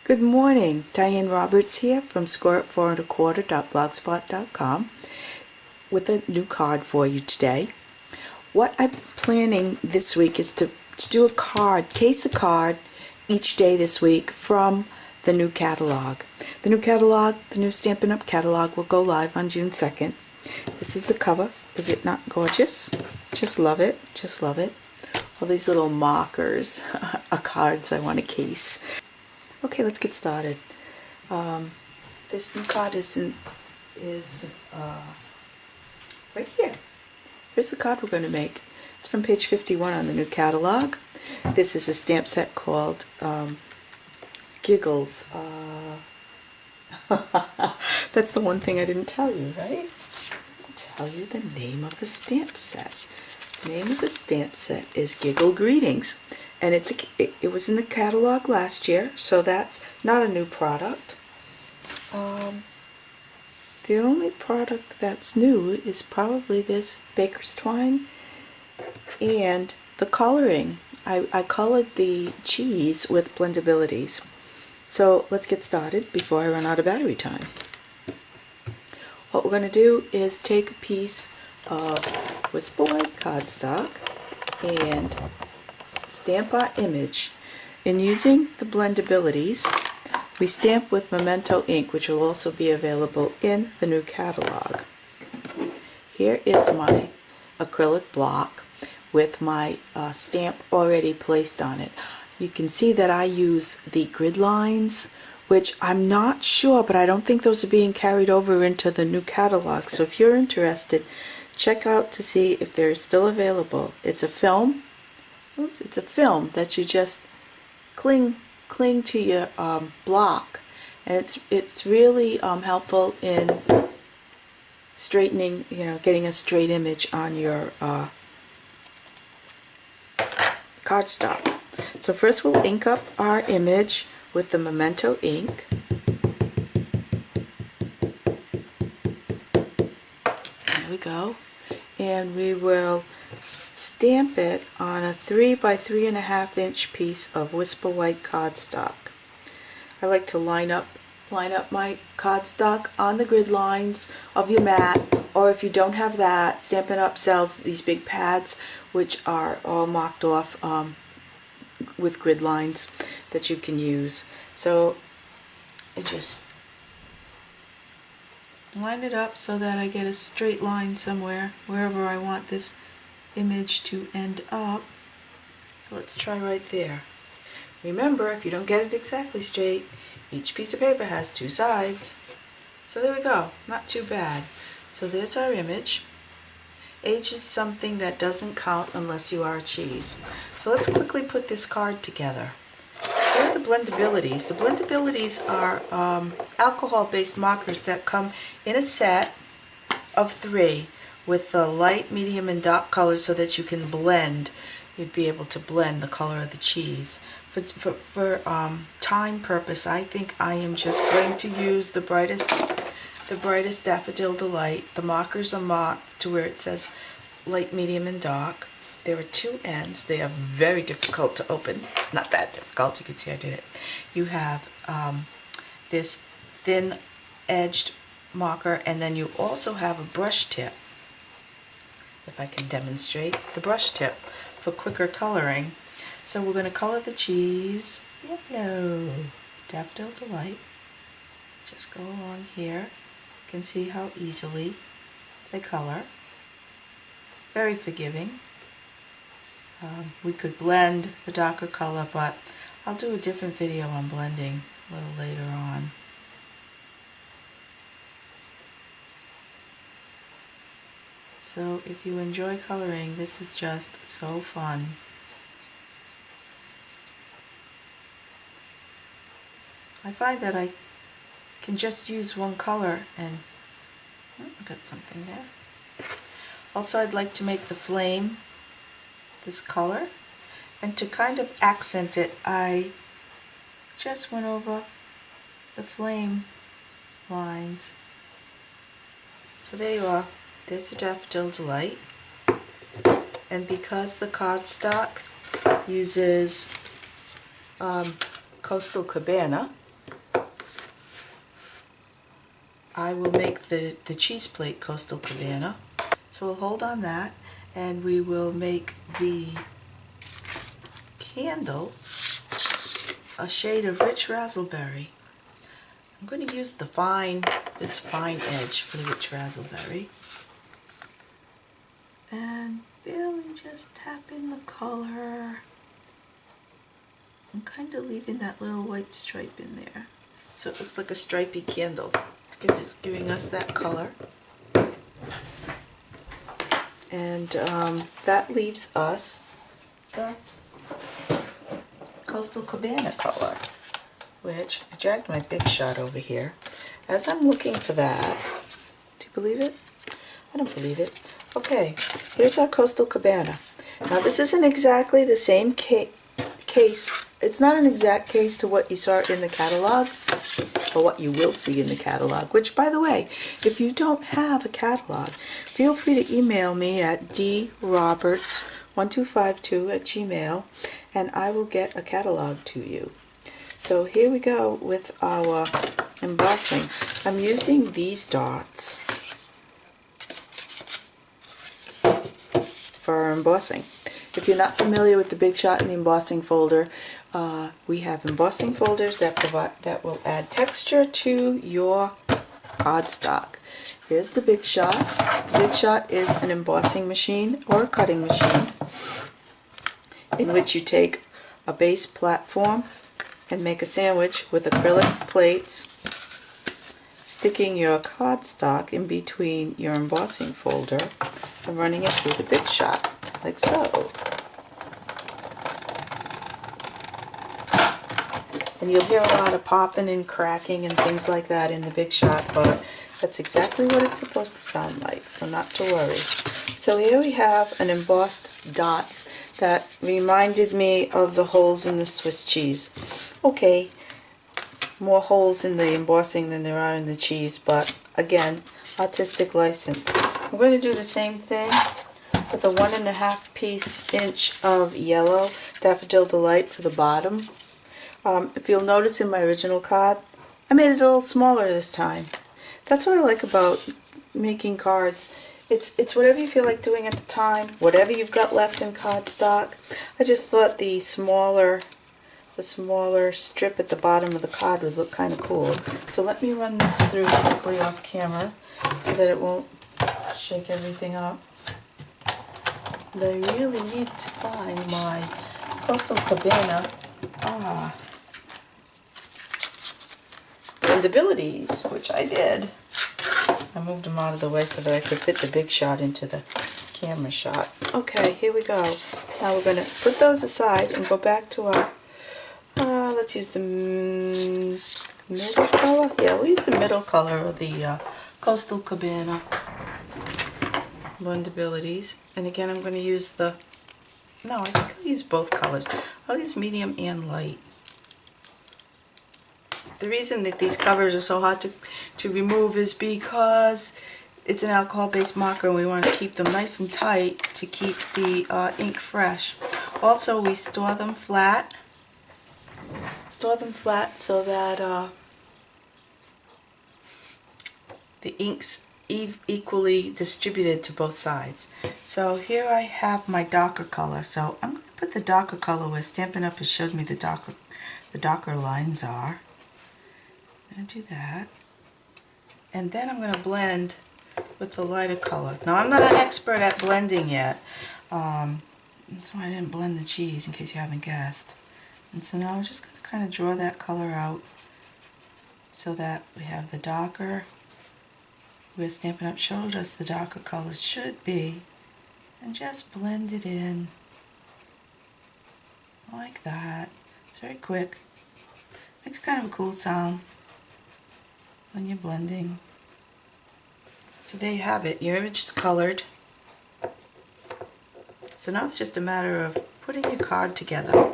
Good morning, Diane Roberts here from scoreat4.25.blogspot.com with a new card for you today. What I'm planning this week is to do a case a card each day this week from the new catalog. The new Stampin' Up! Catalog will go live on June 2nd. This is the cover. Is it not gorgeous? Just love it. Just love it. All these little markers are cards I want to case. Okay, let's get started. This new card is right here. Here's the card we're going to make. It's from page 51 on the new catalog. This is a stamp set called Giggles. That's the one thing I didn't tell you, right? I'll tell you the name of the stamp set. The name of the stamp set is Giggle Greetings. And it was in the catalog last year, so that's not a new product. The only product that's new is probably this baker's twine and the coloring. I colored the cheese with blendabilities. So let's get started before I run out of battery time. What we're going to do is take a piece of Whisper White cardstock and stamp our image. In using the blendabilities, we stamp with Memento ink, which will also be available in the new catalog. Here is my acrylic block with my stamp already placed on it. You can see that I use the grid lines, which I'm not sure, but I don't think those are being carried over into the new catalog. So if you're interested, check out to see if they're still available. It's a film. It's a film that you just cling to your block, and it's really helpful in straightening, getting a straight image on your cardstock. So first we'll ink up our image with the Memento ink. There we go, and we will stamp it on a 3 by 3.5 inch piece of Whisper White cardstock. I like to line up my cardstock on the grid lines of your mat, or if you don't have that, Stampin' Up! Sells these big pads which are all marked off with grid lines that you can use. So I just line it up so that I get a straight line somewhere, wherever I want this image to end up. So let's try right there. Remember, if you don't get it exactly straight, each piece of paper has two sides. So there we go, not too bad. So there's our image. Age is something that doesn't count unless you are a cheese. So let's quickly put this card together. Here are the blendabilities. The blendabilities are alcohol-based markers that come in a set of 3. With the light, medium, and dark colors so that you can blend. You'd be able to blend the color of the cheese. For time purpose, I think I am just going to use the brightest Daffodil Delight. The markers are marked to where it says light, medium, and dark. There are 2 ends. They are very difficult to open. Not that difficult. You can see I did it. You have this thin-edged marker, and then you also have a brush tip. If I can demonstrate the brush tip for quicker coloring. So we're going to color the cheese yellow. Daffodil Delight. Just go along here. You can see how easily they color. Very forgiving. We could blend the darker color, but I'll do a different video on blending a little later on. So if you enjoy coloring, this is just so fun. I find that I can just use one color and I got something there. Also, I'd like to make the flame this color, and to kind of accent it, I just went over the flame lines. So there you are. There's the Daffodil Delight. And because the cardstock uses Coastal Cabana, I will make the cheese plate Coastal Cabana. So we'll hold on that, and we will make the candle a shade of rich raspberry. I'm going to use this fine edge for the rich raspberry. And barely just tap in the color. I'm kind of leaving that little white stripe in there, so it looks like a stripy candle. It's giving us that color. And that leaves us the Coastal Cabana color, which I dragged my big shot over here. As I'm looking for that, do you believe it? I don't believe it. Okay, here's our Coastal Cabana. Now this isn't exactly the same case. It's not an exact case to what you saw in the catalog, or what you will see in the catalog, which, by the way, if you don't have a catalog, feel free to email me at droberts1252@gmail, and I will get a catalog to you. So here we go with our embossing. I'm using these dots for our embossing. If you're not familiar with the Big Shot and the embossing folder, we have embossing folders that will add texture to your cardstock. Here's the Big Shot. The Big Shot is an embossing machine or a cutting machine in which you take a base platform and make a sandwich with acrylic plates, sticking your cardstock in between your embossing folder and running it through the Big Shot, like so. And you'll hear a lot of popping and cracking and things like that in the Big Shot, but that's exactly what it's supposed to sound like, so not to worry. So here we have an embossed dots that reminded me of the holes in the Swiss cheese. Okay, more holes in the embossing than there are in the cheese, but again, artistic license. I'm going to do the same thing with a 1.5 inch of yellow Daffodil Delight for the bottom. If you'll notice in my original card, I made it a little smaller this time. That's what I like about making cards. It's whatever you feel like doing at the time, whatever you've got left in cardstock. I just thought the smaller strip at the bottom of the card would look kind of cool. So let me run this through quickly off camera so that it won't shake everything up. And I really need to find my Coastal Cabana blendabilities, which I did. I moved them out of the way so that I could fit the Big Shot into the camera shot. Okay, here we go. Now we're going to put those aside and go back to our, let's use the middle color. Yeah, we'll use the middle color of the Coastal Cabana blendabilities. And again, I'm going to use I think I'll use both colors. I'll use medium and light. The reason that these covers are so hard to remove is because it's an alcohol-based marker and we want to keep them nice and tight to keep the ink fresh. Also, we store them flat so that the ink's equally distributed to both sides. So here I have my darker color. So I'm going to put the darker color where Stampin' Up! Has showed me the darker lines are. I'm going to do that. And then I'm going to blend with the lighter color. Now I'm not an expert at blending yet. That's why I didn't blend the cheese, in case you haven't guessed. And so now I'm just going to kind of draw that color out so that we have the darker, where Stampin' Up! Showed us the darker colors should be, and just blend it in like that. It's very quick. Makes kind of a cool sound when you're blending. So there you have it. Your image is colored. So now it's just a matter of putting your card together.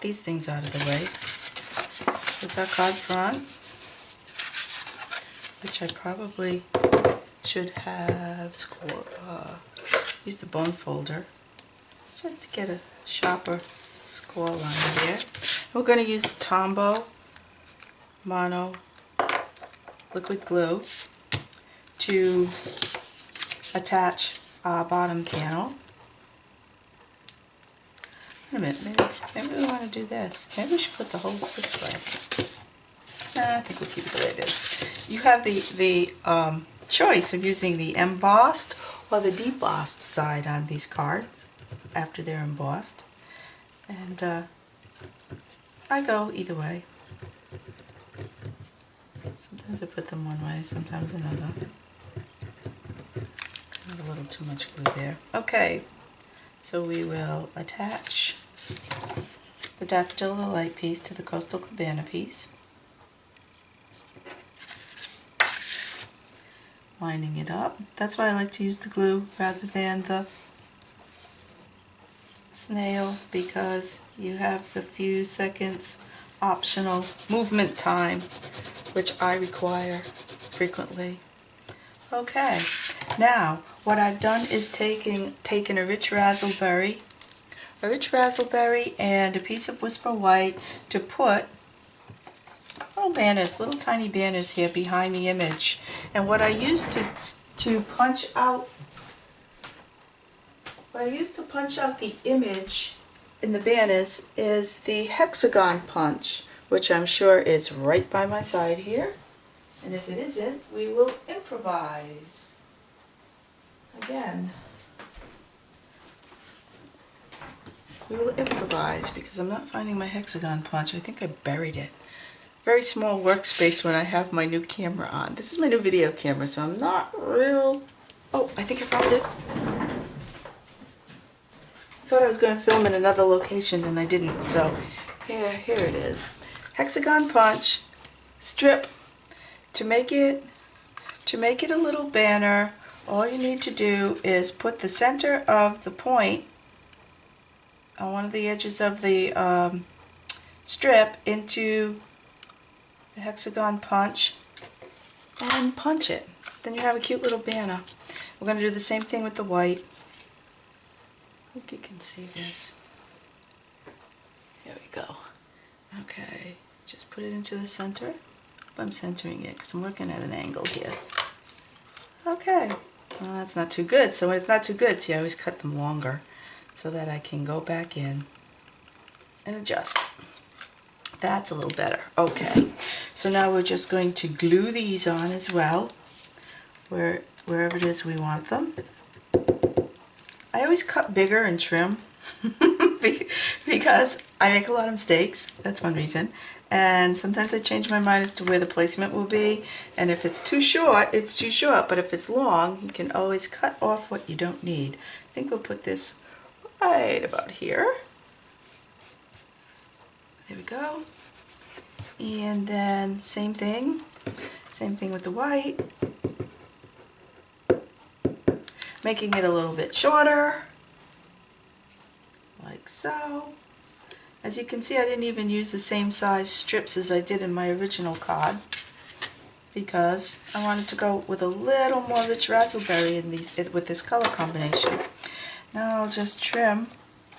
These things out of the way. Here's our card front, which I probably should have use the bone folder just to get a sharper score line here. We're going to use the Tombow Mono liquid glue to attach our bottom panel. Wait a minute, maybe we want to do this. Maybe we should put the holes this way. I think we'll keep it the way it is. You have the choice of using the embossed or the debossed side on these cards after they're embossed. And I go either way. Sometimes I put them one way, sometimes another. Kind of a little too much glue there. Okay, so we will attach the Daffodil Light piece to the Coastal Cabana piece. Lining it up. That's why I like to use the glue rather than the snail, because you have the few seconds optional movement time, which I require frequently. Okay, now what I've done is taken a rich raspberry and a piece of Whisper White to put little banners, little tiny banners here behind the image. And what I used to punch out the image in the banners is the hexagon punch, which I'm sure is right by my side here. And if it isn't, we will improvise again. We will improvise because I'm not finding my hexagon punch. I think I buried it. Very small workspace when I have my new camera on. This is my new video camera, so I'm not real... Oh, I think I found it. I thought I was going to film in another location and I didn't, so here it is. Hexagon punch, strip. To make it a little banner, all you need to do is put the center of the point on one of the edges of the strip into the hexagon punch and punch it. Then you have a cute little banner. We're going to do the same thing with the white. I hope you can see this. Here we go. Okay, just put it into the center. I'm centering it because I'm working at an angle here. Okay, well, that's not too good. So when it's not too good, see, I always cut them longer so that I can go back in and adjust. That's a little better. Okay, so now we're just going to glue these on as well, wherever it is we want them. I always cut bigger and trim because I make a lot of mistakes. That's one reason. And sometimes I change my mind as to where the placement will be. And if it's too short, it's too short. But if it's long, you can always cut off what you don't need. I think we'll put this right about here. There we go. And then same thing with the white. Making it a little bit shorter, like so. As you can see, I didn't even use the same size strips as I did in my original card because I wanted to go with a little more rich raspberry in with this color combination. Now I'll just trim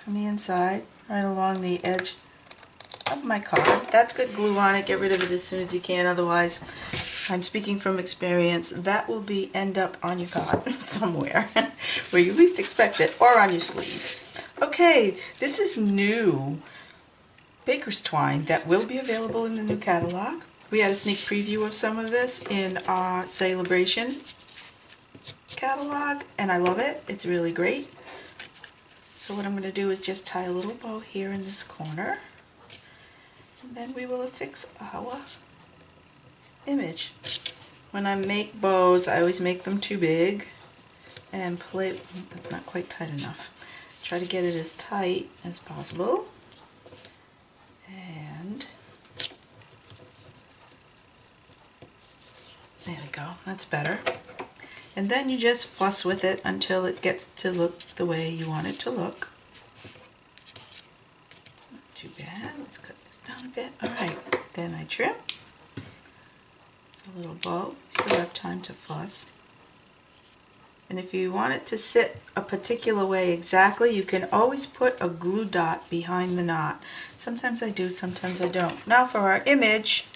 from the inside right along the edge of my card. That's got glue on it. Get rid of it as soon as you can. Otherwise, I'm speaking from experience, that will end up on your card somewhere where you least expect it, or on your sleeve. Okay, this is new baker's twine that will be available in the new catalog. We had a sneak preview of some of this in our Celebration catalog, and I love it. It's really great. So what I'm going to do is just tie a little bow here in this corner, and then we will affix our image. When I make bows, I always make them too big and play. That's not quite tight enough. Try to get it as tight as possible. And there we go. That's better. And then you just fuss with it until it gets to look the way you want it to look. It's not too bad. Let's cut this down a bit. Alright, then I trim. A little bow. Still have time to fuss. And if you want it to sit a particular way exactly, you can always put a glue dot behind the knot. Sometimes I do, sometimes I don't. Now for our image,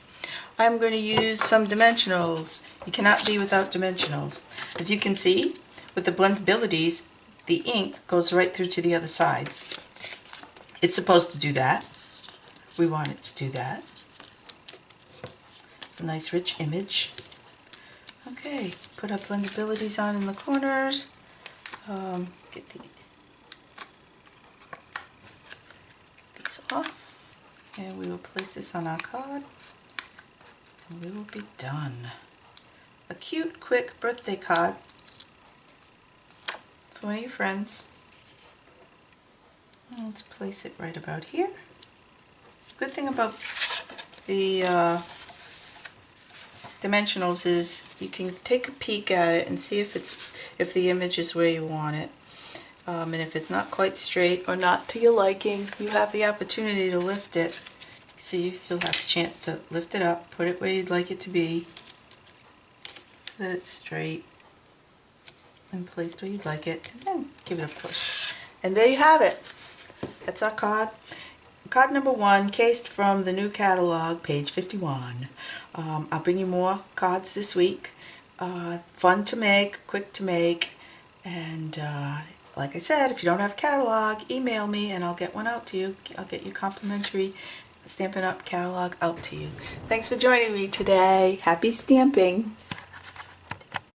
I'm going to use some dimensionals. You cannot be without dimensionals. As you can see, with the blendabilities, the ink goes right through to the other side. It's supposed to do that. We want it to do that. It's a nice rich image. Okay, put our blendabilities on in the corners. Get these off. And we will place this on our card. And we will be done. A cute, quick birthday card for one of your friends. And let's place it right about here. Good thing about the dimensionals is you can take a peek at it and see if the image is where you want it. And if it's not quite straight or not to your liking, you have the opportunity to lift it. So you still have a chance to lift it up, put it where you'd like it to be, so that it's straight and placed where you'd like it, and then give it a push. And there you have it. That's our card. Card number 1, cased from the new catalog, page 51. I'll bring you more cards this week. Fun to make, quick to make, and like I said, if you don't have a catalog, email me and I'll get one out to you. I'll get your complimentary Stampin' Up! Catalog out to you. Thanks for joining me today. Happy stamping!